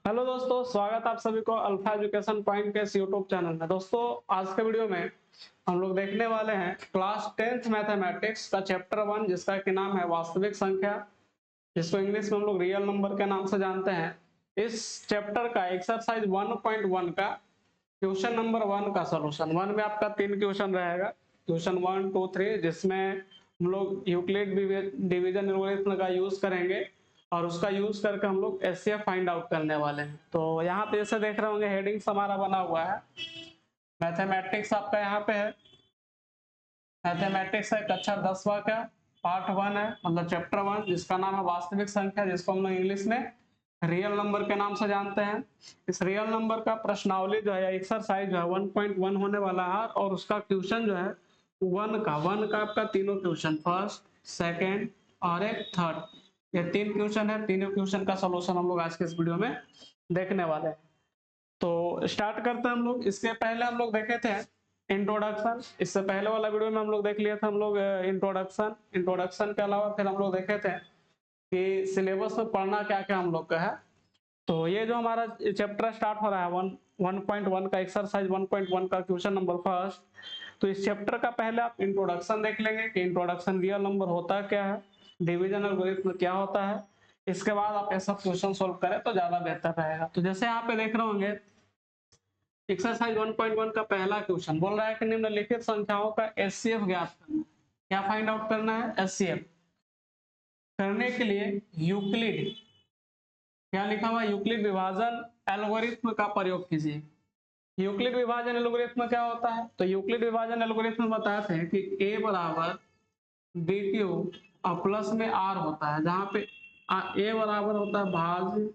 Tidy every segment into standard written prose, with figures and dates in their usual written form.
Hello दोस्तों, स्वागत आप सभी को अल्फा एजुकेशन पॉइंट के इस यूट्यूब चैनल में। दोस्तों, आज के वीडियो में हम लोग देखने वाले हैं क्लास 10th मैथमेटिक्स का चैप्टर 1, जिसका कि नाम है वास्तविक संख्या, जिसको इंग्लिश में हम लोग रियल नंबर के नाम से जानते हैं। इस चैप्टर का एक्सरसाइज 1.1 का क्वेश्चन नंबर 1 का सॉल्यूशन। 1 में आपका 3 क्वेश्चन रहेगा, क्वेश्चन 1, 2, 3, जिसमें हम लोग यूक्लिड डिवीजन एल्गोरिथ्म का यूज करेंगे और उसका यूज करके हम लोग एचसीएफ फाइंड आउट करने वाले हैं। तो यहाँ पे जैसे देख रहे होंगे हेडिंग्स हमारा बना हुआ है, मैथमेटिक्स आपका यहाँ पे है। मैथमेटिक्स है कक्षा 10वां का पार्ट 1 है, मतलब चैप्टर 1, जिसका नाम है वास्तविक संख्या, जिसको हम लोग इंग्लिश में रियल नंबर के नाम से जानते हैं। इस रियल नंबर का प्रश्नावली जो है, एक्सरसाइज जो है 1.1 होने वाला है, और उसका क्वेश्चन जो है 1 का आपका तीनों क्वेश्चन, फर्स्ट, सेकेंड और एक थर्ड, ये 3 क्वेश्चन है। तीनों क्वेश्चन का सोल्यूशन हम लोग आज के इस वीडियो में देखने वाले हैं। तो स्टार्ट करते हैं हम लोग। इसके पहले हम लोग देखे थे इंट्रोडक्शन। इससे पहले वाला वीडियो में हम लोग देख लिया था हम लोग इंट्रोडक्शन के अलावा फिर हम लोग देखे थे कि सिलेबस में पढ़ना क्या क्या हम लोग का है। तो ये जो हमारा चैप्टर स्टार्ट हो रहा है 1.1 का एक्सरसाइज 1.1 का क्वेश्चन नंबर फर्स्ट, तो इस चैप्टर का पहले आप इंट्रोडक्शन देख लेंगे कि इंट्रोडक्शन रियल नंबर होता क्या है, डिवीजन एल्गोरिथम क्या होता है। इसके बाद आप ऐसा क्वेश्चन सोल्व करें तो ज्यादा बेहतर रहेगा। तो जैसे यहाँ पे देख रहे होंगे एक्सरसाइज 1.1 का पहला क्वेश्चन बोल रहा है कि निम्नलिखित संख्याओं का एचसीएफ ज्ञात करना है। क्या फाइंड आउट करना है? एचसीएफ करने के लिए यूक्लिड, क्या लिखा हुआ, यूक्लिड विभाजन एल्गोरिथम का प्रयोग कीजिए। यूक्लिड विभाजन एल्गोरिथम क्या होता है? तो यूक्लिड विभाजन एल्गोरिथम बताते हैं कि a बराबर बी क्यू और प्लस में आर होता है, जहां पे a बराबर होता है भाज्य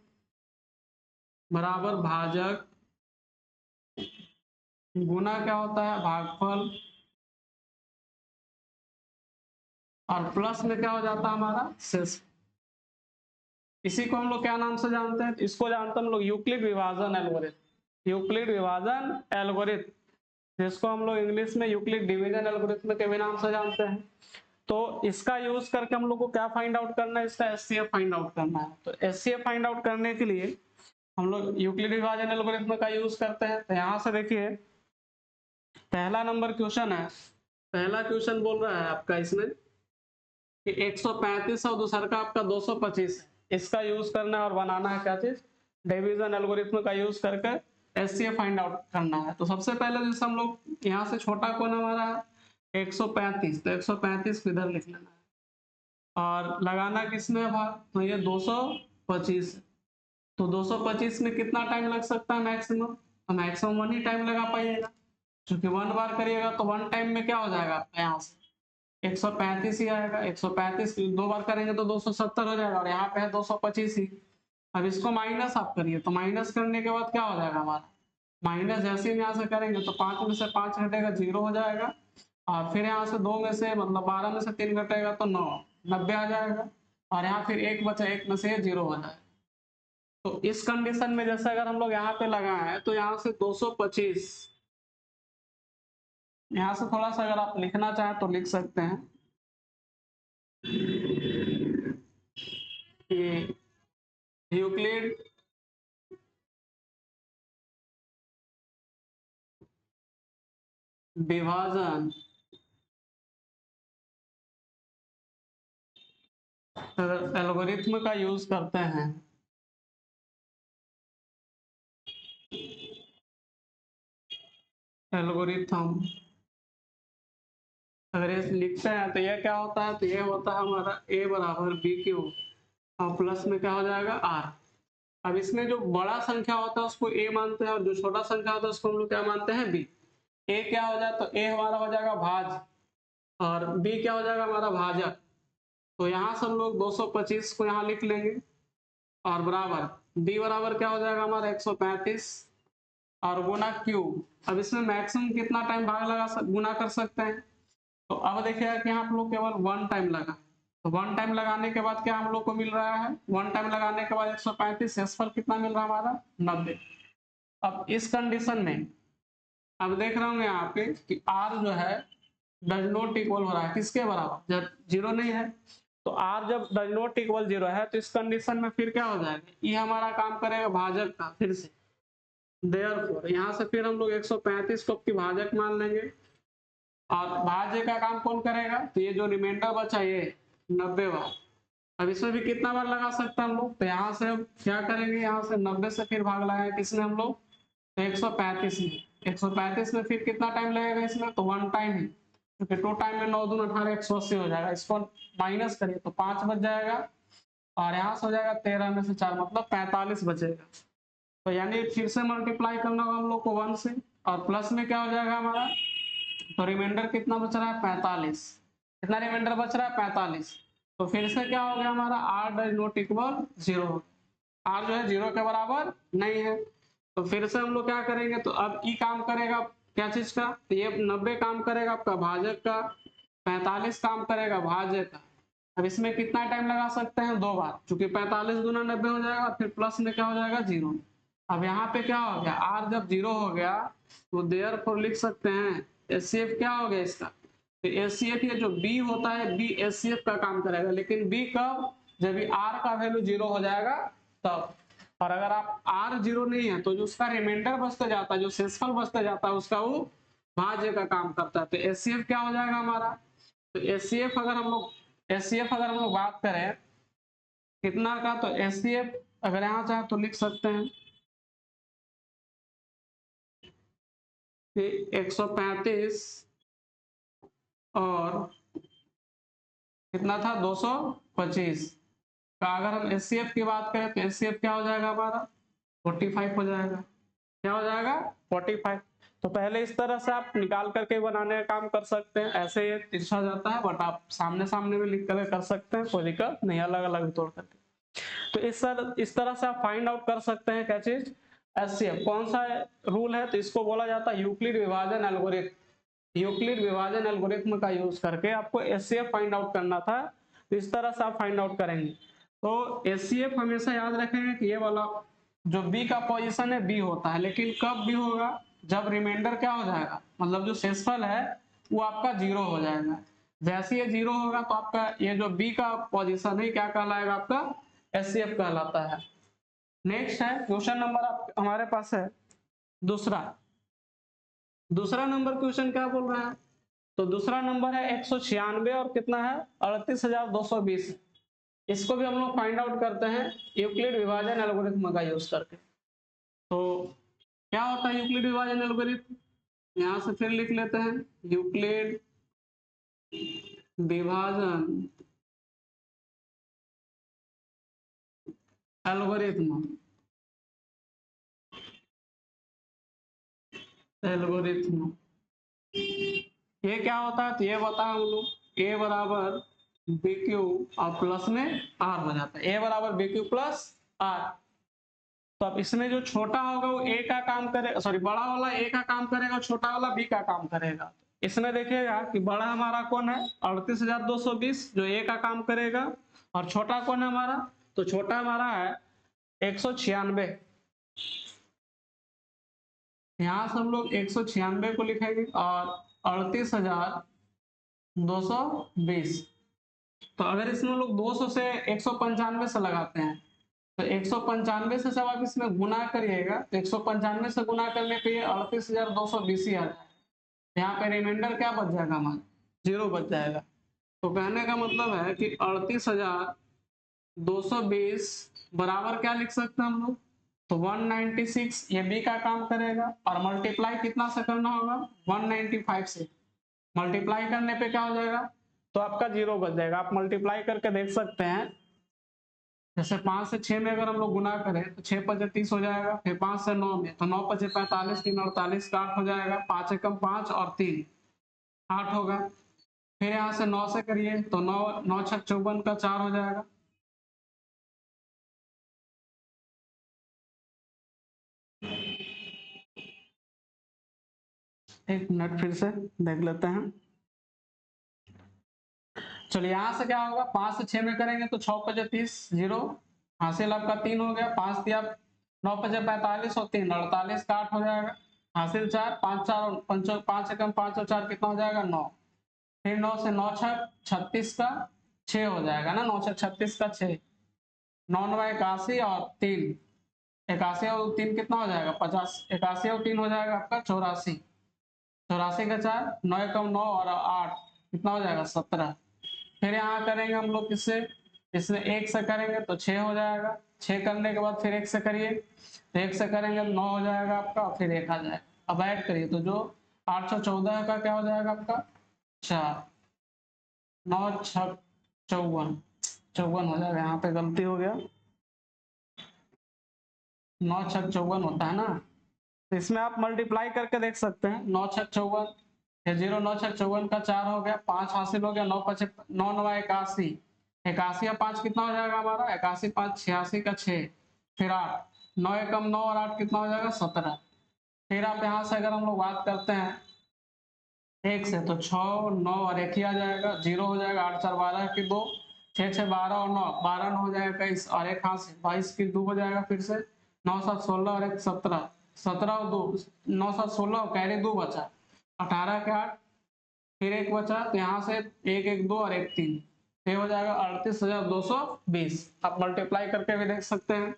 बराबर भाजक, गुना क्या होता है, भागफल, और प्लस में क्या हो जाता है हमारा शेष। इसी को हम लोग क्या नाम से जानते हैं? इसको जानते हैं हम लोग यूक्लिड विभाजन एल्गोरिथम। यूक्लिड विभाजन एल्गोरिथम, जिसको हम लोग इंग्लिश में यूक्लिड डिवीजन एल्गोरिथम के भी नाम से जानते हैं। तो इसका यूज करके हम लोग को क्या फाइंड आउट करना है? इसका एचसीएफ फाइंड आउट करना है। तो एचसीएफ फाइंड आउट करने के लिए हम लोग यूक्लिड विभाजन एल्गोरिथम का यूज करते हैं। तो यहाँ से देखिए पहला नंबर क्वेश्चन है। पहला क्वेश्चन बोल रहा है आपका इसमें कि 135 और दूसरा का आपका 225, इसका यूज करना है और बनाना है क्या चीज? डिवीजन एल्गोरिथम का यूज करके एचसीएफ फाइंड आउट करना है। तो सबसे पहले जैसे हम लोग यहाँ से छोटा कौन हमारा है 135, तो 135 को इधर लिख लेना है और लगाना किसमें है भाग? तो ये 225। तो 225 में कितना टाइम लग सकता है मैक्सिमम? तो मैक्सिमम 1 ही टाइम लगा पाइएगा, क्योंकि 1 बार करिएगा तो 1 टाइम में क्या हो जाएगा आपका यहाँ से 135 ही आएगा। 135 2 बार करेंगे तो 270 हो जाएगा, और यहाँ पे है 225 ही। अब इसको माइनस आप करिए, तो माइनस करने के बाद क्या हो जाएगा हमारा, माइनस जैसे ही यहाँ से करेंगे तो 5 में से 5 घटेगा 0 हो जाएगा, और फिर यहाँ से 2 में से मतलब 12 में से 3 घटेगा तो 9, 90 आ जाएगा, और यहाँ फिर 1 बचा, 1 में से 0 हो जाएगा। तो इस कंडीशन में जैसे अगर हम लोग यहाँ पे लगाए तो यहाँ से 225, यहाँ से थोड़ा सा अगर आप लिखना चाहें तो लिख सकते हैं कि यूक्लिड विभाजन एल्गोरिथम का यूज करते हैं एल्गोरिथम, अगर ये लिखते हैं तो ये क्या होता है? तो ये होता है हमारा a बराबर बी क्यू और प्लस में क्या हो जाएगा आर। अब इसमें जो बड़ा संख्या होता है उसको a मानते हैं, और जो छोटा संख्या होता है उसको हम लोग क्या मानते हैं? b। a क्या हो जाए? तो a हमारा हो जाएगा भाज, और b क्या हो जाएगा हमारा भाजक। तो यहाँ से हम लोग 225 को यहाँ लिख लेंगे, और बराबर b बराबर क्या हो जाएगा हमारा 135 और गुना q। अब इसमें मैक्सिमम कितना टाइम भाग गुना कर सकते हैं? तो अब देखिएगा कि यहाँ आप लोग केवल 1 टाइम लगा, तो 1 टाइम लगाने के बाद क्या हम लोग को मिल रहा है? 1 टाइम लगाने के बाद 135, शेषफल कितना मिल रहा है हमारा? 90। अब इस कंडीशन में अब देख रहे होंगे यहाँ पे कि r जो है डज नॉट इक्वल हो रहा है किसके बराबर? जब 0 नहीं है तो r जब डज नॉट इक्वल 0 है तो इस कंडीशन में फिर क्या हो जाएगा, ये हमारा काम करेगा भाजक का फिर से, देयरफॉर यहाँ से फिर हम लोग 135 को अपनी भाजक मान लेंगे और भाज्य का काम कौन करेगा, तो ये जो रिमाइंडर बचा ये 90 बार। अब इसमें भी कितना बार लगा सकते हैं हम लोग, तो यहाँ से हम क्या करेंगे, यहाँ से 90 से फिर भाग लगाए किसने हम लोग, तो 135 में, 135 में फिर कितना टाइम लगेगा इसमें, तो 1 टाइम है, क्योंकि 2 टाइम में 9 दूनी 18 180 हो जाएगा, इसको माइनस करिए तो 5 बच जाएगा और यहाँ से हो जाएगा 13 में से 4 मतलब 45 बचेगा। तो यानी फिर से मल्टीप्लाई करना होगा हम लोग को 1 से और प्लस में क्या हो जाएगा हमारा, तो रिमाइंडर कितना बच रहा है 45, कितना रिमाइंडर बच रहा है 45। तो फिर से क्या हो गया हमारा r does not equal 0, r जो है 0 के बराबर नहीं है। तो फिर से हम लोग क्या करेंगे, तो अब ई काम करेगा क्या चीज का, तो ये 90 काम करेगा आपका भाजक का, 45 काम करेगा भाज्य का। अब इसमें कितना टाइम लगा सकते हैं, 2 बार, चूंकि 45 गुना 90 हो जाएगा, फिर प्लस में क्या हो जाएगा 0। अब यहाँ पे क्या हो गया, r जब 0 हो गया तो देयरफॉर लिख सकते हैं HCF क्या हो गया इसका, तो HCF ये जो B होता है B HCF का काम करेगा, लेकिन B कब, जब R का वैल्यू 0 हो जाएगा तब। और अगर आप R 0 नहीं है तो जो उसका रिमाइंडर बचते जाता है, जो शेषफल बचते जाता है उसका वो भाज्य का काम करता है। तो HCF क्या हो जाएगा हमारा, तो HCF अगर हम लोग बात करें कितना का, तो HCF अगर यहाँ चाहे तो लिख सकते हैं कि 135 और कितना था 225 का। अगर हम HCF की बात करें तो HCF क्या हो जाएगा हमारा 45 हो जाएगा, क्या हो जाएगा 45। तो पहले इस तरह से आप निकाल करके बनाने का काम कर सकते हैं, ऐसे ये तिरछा जाता है बट आप सामने सामने भी लिख कर सकते हैं, कोई दिक्कत नहीं, अलग अलग तोड़ करके। तो इस तरह से आप फाइंड आउट कर सकते हैं क्या चीज, HCF। कौन सा रूल है, तो इसको बोला जाता है यूक्लिड विभाजन एल्गोरिथम। यूक्लिड विभाजन एल्गोरिथम का यूज करके आपको HCF फाइंड आउट करना था, तो इस तरह से आप फाइंड आउट करेंगे। तो HCF हमेशा याद रखेंगे कि ये वाला जो B का पोजीशन है B होता है, लेकिन कब B होगा, जब रिमाइंडर क्या हो जाएगा, मतलब जो शेषफल है वो आपका 0 हो जाएगा। जैसे ये 0 होगा तो आपका ये जो B का पोजीशन है क्या कहलाएगा, आपका HCF कहलाता है। नेक्स्ट है क्वेश्चन नंबर हमारे पास है दूसरा नंबर क्वेश्चन क्या बोल रहा है, तो दूसरा नंबर है 196 और कितना है 38,220। इसको भी हम लोग फाइंड आउट करते हैं यूक्लिड विभाजन एल्गोरिथम का यूज करके। तो क्या होता है यूक्लिड विभाजन एल्गोरिथम, यहां से फिर लिख लेते हैं यूक्लिड विभाजन एल्गोरिथम। ये क्या होता है, तो ये बताया हम लोग a बराबर बी क्यू और प्लस में r हो जाता है, a बराबर बी क्यू प्लस r। तो अब इसमें जो छोटा होगा वो a का काम करेगा, सॉरी बड़ा वाला a का काम करेगा, छोटा वाला b का काम करेगा। इसमें देखिएगा कि बड़ा हमारा कौन है 38,220 जो a का काम करेगा, और छोटा कौन है हमारा, तो छोटा हमारा है 196। यहाँ से हम लोग 196 को लिखेंगे और 38,220। तो अगर इसमें लोग 200 से 195 से लगाते हैं, तो 195 से जब आप इसमें गुना करिएगा तो 195 से गुना करने पे 38,220 ही आ जाएगा। यहाँ पे रिमाइंडर क्या बच जाएगा हमारा 0 बच जाएगा। तो कहने का मतलब है कि 38,220 बराबर क्या लिख सकते हैं हम लोग, तो 196 ये बी का काम करेगा और मल्टीप्लाई कितना से करना होगा 195 से। मल्टीप्लाई करने पे क्या हो जाएगा, तो आपका 0 बच जाएगा। आप मल्टीप्लाई करके देख सकते हैं, जैसे 5 से 6 में अगर हम लोग गुना करें तो 6 पचे 30 हो जाएगा, फिर 5 से 9 में तो 9 पचे 45, 3 48 का 8 हो जाएगा, 5 एकम 5 और 3 8 होगा। फिर यहाँ से 9 से करिए तो 9 9 छक 54 का 4 हो जाएगा। एक मिनट फिर से देख लेते हैं। चलिए यहाँ से क्या होगा 5 से 6 में करेंगे तो 6 पचे 30 0 हासिल आपका 3 हो गया, 5 दिया 9 पचे 45 और 3 48 का 8 हो जाएगा, हासिल 4 5 4 और 5 एकम 5 और 4 कितना हो जाएगा 9। फिर 9 से 9 छक 36 का 6 हो जाएगा ना, 9 छक 36 का 6, 9 9 81 और 3, 81 और 3 कितना हो जाएगा 50, 81 और 3 हो जाएगा आपका 84, 84 का 4, 9 कम 9 और 8 कितना हो जाएगा 17। फिर यहाँ करेंगे हम लोग किससे, इसमें 1 से करेंगे तो 6 हो जाएगा, 6 करने के बाद फिर 1 से करिए, तो 1 से करेंगे तो 9 हो जाएगा आपका, फिर 1 आ जाएगा। अब ऐड करिए तो जो 814 का क्या हो जाएगा आपका 4, 9 छक 54, 54 हो जाएगा, यहाँ पे गलती हो गया, 9 छक 54 होता है ना, तो इसमें आप मल्टीप्लाई करके देख सकते हैं, 9 छक 54, फिर 0 9 छक 54 का 4 हो गया, 5 हासिल हो गया, 9 5 9 9 81, 81 और 5 कितना हो जाएगा हमारा 81 5 86 का 6, फिर 8, 9 कम 9 और 8 कितना हो जाएगा 17। फिर आप यहाँ से अगर हम लोग बात करते हैं 1 से तो 6 9 और 1 ही आ जाएगा, 0 हो जाएगा, 8 4 12 की 2, 6 6 12 और 9 12 9 हो जाएगा 21 और 1 हाथ से 22 की 2 हो जाएगा, फिर से 9 7 16 और 1 17, 17 और 2 9 7 16 और कैरी 2 बचा, 18 के 8, फिर 1 बचा, तो यहाँ से 1 1 2 और 1 3, ये हो जाएगा 38,220। आप मल्टीप्लाई करके भी देख सकते हैं,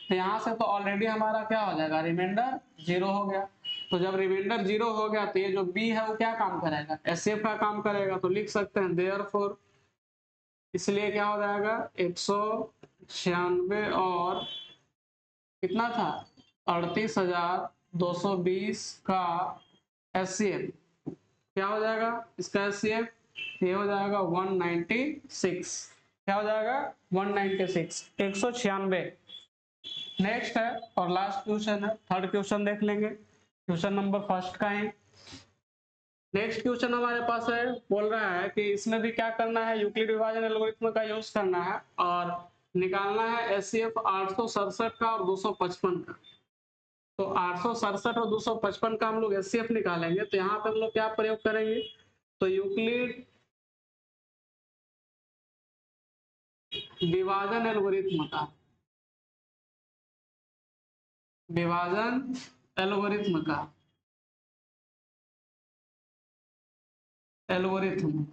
तो यहाँ से तो ऑलरेडी हमारा क्या हो जाएगा रिमाइंडर 0 हो गया। तो जब रिमाइंडर 0 हो गया तो ये जो बी है वो क्या काम करेगा एचसीएफ का काम करेगा, तो लिख सकते हैं देयरफॉर, इसलिए क्या हो जाएगा 196 और कितना था 38,220 का एचसीएफ क्या हो जाएगा, इसका एचसीएफ ये हो जाएगा 196, क्या हो जाएगा 196, 196। नेक्स्ट है और लास्ट क्वेश्चन है, थर्ड क्वेश्चन देख लेंगे, क्वेश्चन नंबर फर्स्ट का है। नेक्स्ट क्वेश्चन हमारे पास है, बोल रहा है कि इसमें भी क्या करना है यूक्लिड विभाजन एल्गोरिथ्म का यूज करना है और निकालना है एचसीएफ 867 का और 255 का। तो 867 और 255 का हम लोग एचसीएफ निकालेंगे, तो यहाँ पे हम लोग क्या प्रयोग करेंगे, तो यूक्लिड विभाजन एल्गोरिथ्म का, विभाजन एल्गोरिथ्म का एल्गोरिथ्म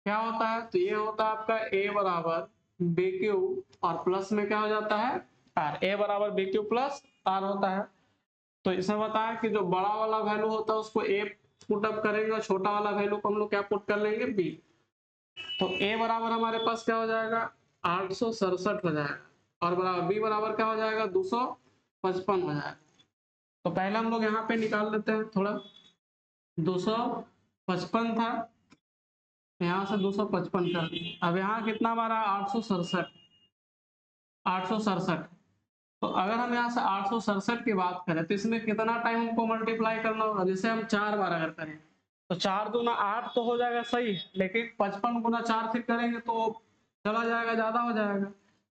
क्या होता है, तो ये होता है आपका ए बराबर बी क्यू और प्लस में क्या हो जाता है आर, ए बराबर बी क्यू प्लस आर होता है। तो इसमें बताया कि जो बड़ा वाला वैल्यू होता है उसको ए पुट अप करेंगे और छोटा वाला वैल्यू को हम लोग क्या पुट कर लेंगे बी। तो ए बराबर हमारे पास क्या हो जाएगा 867 हो जाएगा और बराबर बी बराबर क्या हो जाएगा 255 हो जाएगा। तो पहले हम लोग यहाँ पे निकाल लेते हैं थोड़ा, 255 था, यहाँ से 255 कर दिए, अब यहाँ कितना हमारा 867, 867। तो अगर हम यहाँ से 867 की बात करें तो इसमें कितना टाइम हमको मल्टीप्लाई करना होगा, जैसे हम 4 बार अगर करें तो 4 दूना 8 तो हो जाएगा सही, लेकिन 55 गुना 4 फिर करेंगे तो चला जाएगा, ज्यादा हो जाएगा।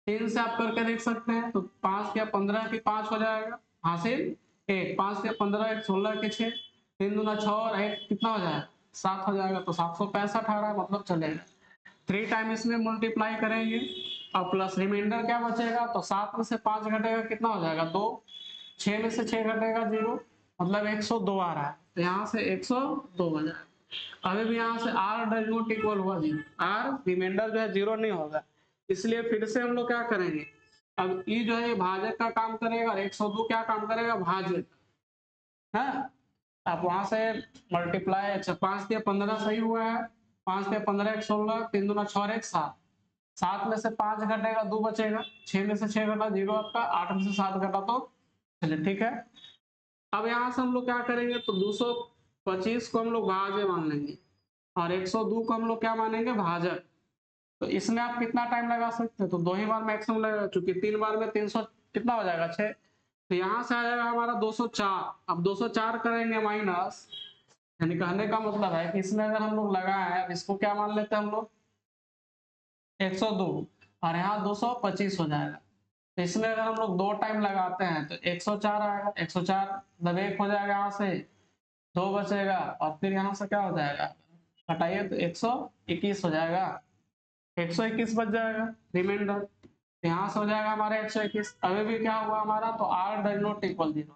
3 से आप करके देख सकते हैं तो 5 या 15 की 5 हो जाएगा हासिल 1, 5 या 15 1 16 के 6, 3 दूना 6 और 1 कितना हो जाएगा 7 हो जाएगा, तो 765 आ रहा है मतलब चलेगा। 3 टाइम इसमें मल्टीप्लाई करेंगे और प्लस रिमाइंडर क्या बचेगा, तो 7 में से 5 घटेगा कितना हो जाएगा 2, 6 में से 6 घटेगा 0, मतलब 102 आ रहा है, तो यहाँ से 102 हो जाएगा। अभी भी यहाँ से r डज नॉट इक्वल हुआ 0, r रिमाइंडर जो है 0 नहीं होगा, इसलिए फिर से हम लोग क्या करेंगे, अब ई जो है भाजक का काम करेगा और 102 क्या काम करेगा भाजक है। आप वहां से मल्टीप्लाई, अच्छा 5 या 15 सही हुआ है, 5 या 15 1 16, 3 दूना 6 और 1 7, 7 में से 5 घटेगा 2 बचेगा, 6 में से 6 घटा 0 आपका, 8 में से 7 घटा तो चलिए ठीक है। अब यहाँ से हम लोग क्या करेंगे, तो 225 को हम लोग भाज्य मान लेंगे और 102 को हम लोग क्या मानेंगे भाजक। तो इसमें आप कितना टाइम लगा सकते हैं, तो 2 ही बार मैक्सिमम लगेगा, चूंकि 3 बार में 300 कितना हो जाएगा 6, तो यहाँ से आ जाएगा हमारा 204। अब 204 करेंगे माइनस, यानी कहने का मतलब है कि इसमें अगर हम लोग लगाए हैं इसको क्या मान लेते हैं हम लोग 102 और यहाँ 225 हो जाएगा। तो इसमें अगर हम लोग 2 टाइम लगाते हैं तो 104 आएगा, 104 मतलब 1 हो जाएगा, यहाँ से 2 बचेगा और फिर यहाँ से क्या हो जाएगा हटाइए तो 121 हो जाएगा, 121 बच जाएगा रिमाइंडर, यहाँ से हो जाएगा हमारा 121। अभी भी क्या हुआ हमारा, तो r डज नॉट इक्वल 0।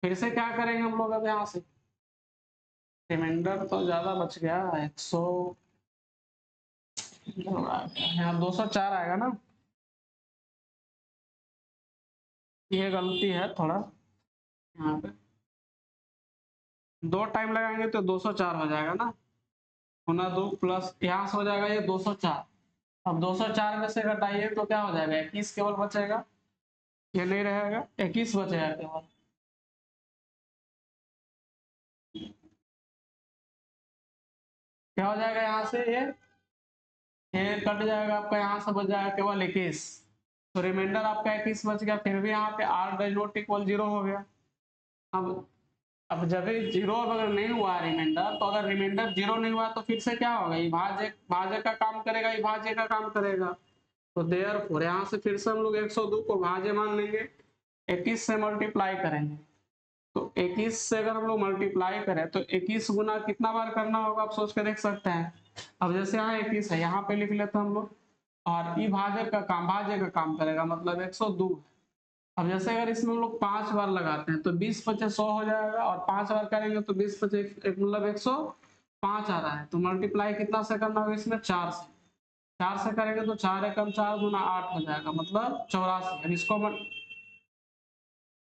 फिर से क्या करेंगे हम लोग, अब यहाँ से रिमाइंडर तो ज्यादा बच गया 100, यहाँ 204 आएगा ना, ये गलती है थोड़ा। यहाँ पे 2 टाइम लगाएंगे तो 204 हो जाएगा ना, गुना 2 प्लस यहाँ से हो जाएगा ये 204। अब 204 में से घटाइए तो क्या हो जाएगा, 21 केवल बचेगा, ये नहीं रहेगा, 21 बचेगा केवल। क्या हो जाएगा यहाँ से, ये कट जाएगा आपका, यहाँ से बच जाएगा केवल 21, तो रिमाइंडर आपका 21 बच गया। फिर भी यहाँ पे r डज नॉट इक्वल 0 हो गया। अब जब जीरो अगर नहीं हुआ रिमाइंडर, तो अगर रिमाइंडर 0 नहीं हुआ तो फिर से क्या होगा, ये भाज्य भाज्य का काम करेगा, ये भाज्य का काम करेगा। तो देयरफॉर यहाँ से फिर से हम लोग 102 को भाज्य मान लेंगे, 21 से मल्टीप्लाई करेंगे। तो 21 से अगर हम लोग मल्टीप्लाई करें तो 21 गुना कितना बार करना होगा, आप सोच के देख सकते हैं। अब जैसे यहाँ 21 है, यहाँ पे लिख लेते हैं हम लोग, और ई भाज्य का काम भाज्य का काम करेगा, मतलब 102। अब जैसे अगर इसमें हम लोग 5 बार लगाते हैं तो 20 पचे 100 हो जाएगा, और 5 बार करेंगे तो 20 पचे मतलब 105 आ रहा है। तो मल्टीप्लाई कितना से करना होगा इसमें, 4 से। 4 से करेंगे तो 4 एकम 4 गुना 8 हो जाएगा, मतलब 84। अब इसको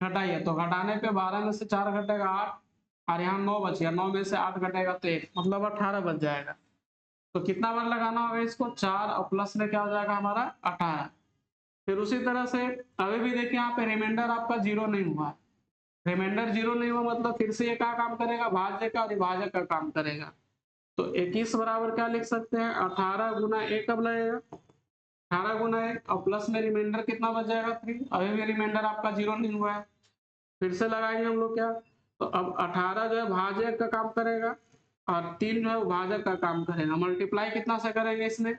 घटाइए तो घटाने पे 12 में से 4 घटेगा 8, और यहाँ 9 बचेगा, 9 में से 8 घटेगा तो 1, मतलब 18 बच जाएगा। तो कितना बार लगाना होगा इसको, 4 और प्लस में क्या हो जाएगा हमारा 18। फिर उसी तरह से अभी भी देखिए यहाँ पे रिमाइंडर आपका 0 नहीं हुआ, रिमाइंडर 0 नहीं हुआ मतलब फिर से ये क्या काम करेगा, भाज्य का और विभाजक का काम करेगा। तो 21 बराबर क्या लिख सकते हैं, 18 गुना 1 कब लगेगा, 18 गुना 1, और प्लस में रिमाइंडर कितना बच जाएगा 3, अभी भी रिमाइंडर आपका 0 नहीं हुआ है। फिर से लगाएंगे हम लोग क्या, तो अब 18 जो है भाज्य का काम करेगा, और 3 जो है भाजक का काम करेगा। मल्टीप्लाई कितना से करेंगे इसमें,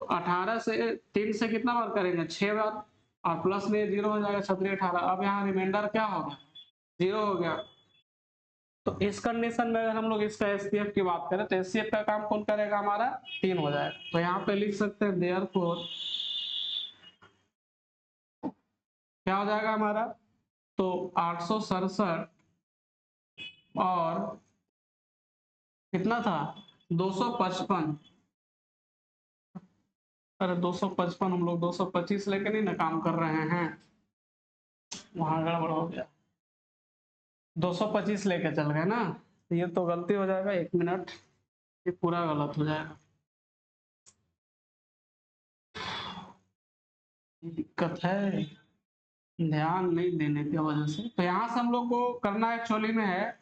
तो 18 से 3 से कितना बार करेंगे, 6 बार, और प्लस में 0 हो जाएगा 36 18। अब यहाँ रिमाइंडर क्या होगा, 0 हो गया। तो इस कंडीशन में अगर हम लोग इसका एचसीएफ की बात करें तो एचसीएफ का काम कौन करेगा, हमारा 3 हो जाएगा। तो यहाँ पे लिख सकते हैं देयरफॉर क्या हो जाएगा हमारा, तो 867 और कितना था 255, अरे 255 हम लोग 225 लेके नहीं ना काम कर रहे हैं, वहां गड़बड़ हो गया, 225 लेके चल गए ना, तो ये तो गलती हो जाएगा, 1 मिनट, ये पूरा गलत हो जाएगा, दिक्कत है ध्यान नहीं देने की वजह से। तो यहाँ से हम लोग को करना एक्चुअली में है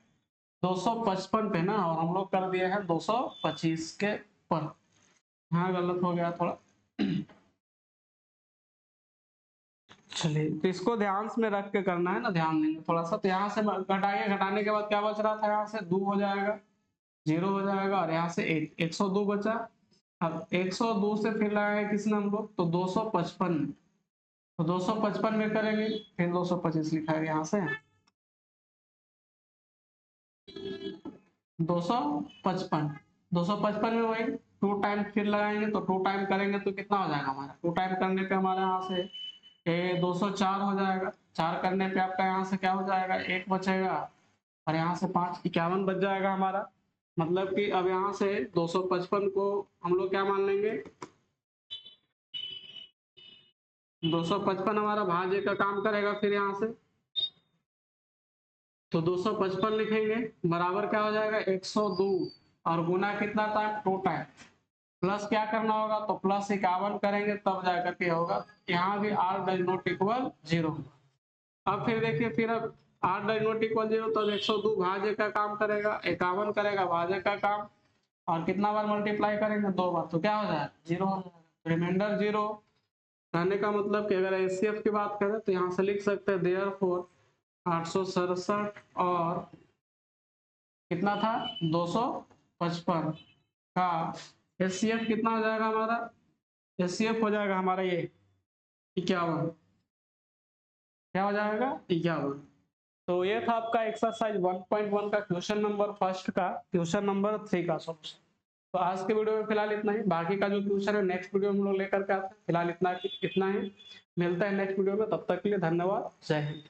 255 पे ना, और हम लोग कर दिए हैं 225 के पर, हाँ गलत हो गया थोड़ा। चलिए, तो इसको ध्यान में रख के करना है ना, ध्यान देंगे थोड़ा सा। तो यहाँ से घटाइए, घटाने के बाद क्या बच रहा था, यहाँ से 2 हो जाएगा, 0 हो जाएगा, और यहाँ से 102 बचा। अब 102 से फिर लगाए किसने हम लोग, तो 255, तो 255 में करेंगे, फिर 225 लिखा है यहाँ से, 255, 255 में वही 2 टाइम फिर लगाएंगे, तो 2 टाइम करेंगे तो कितना हो जाएगा हमारा, 2 टाइम करने पे हमारे यहाँ से 204 हो जाएगा, 4 करने पे आपका यहाँ से क्या हो जाएगा, 1 बचेगा, और यहाँ से 5 51 बच जाएगा हमारा। मतलब कि अब यहाँ से 255 को हम लोग क्या मान लेंगे, 255 हमारा भाज्य का काम करेगा। फिर यहाँ से तो 255 लिखेंगे, बराबर क्या हो जाएगा 102, और गुना कितना था 2 टाइम, प्लस क्या करना होगा, तो प्लस 51 करेंगे तब जाकर के होगा। यहाँ भी r डज नॉट इक्वल 0। अब फिर देखिए, फिर अब r डज नॉट इक्वल 0, तो 102 भाज्य का काम करेगा, 51 करेगा भाज्य का काम, और कितना बार मल्टीप्लाई करेंगे 2 बार, तो क्या हो जाएगा 0 हो जाएगा, रिमाइंडर 0। कहने का मतलब कि अगर एचसीएफ की बात करें तो यहाँ से लिख सकते हैं देयरफॉर 867 और कितना था 255 का एचसीएफ कितना हो जाएगा हमारा, एचसीएफ हो जाएगा हमारा ये 51, क्या हो जाएगा 51। तो ये था आपका एक्सरसाइज 1.1 का क्वेश्चन नंबर फर्स्ट का क्वेश्चन नंबर 3 का सॉल्यूशन। तो आज के वीडियो में फिलहाल इतना ही, बाकी का जो क्वेश्चन है नेक्स्ट वीडियो में हम लोग लेकर के आते हैं। फिलहाल इतना ही, मिलता है नेक्स्ट वीडियो में, तब तक के लिए धन्यवाद, जय हिंद।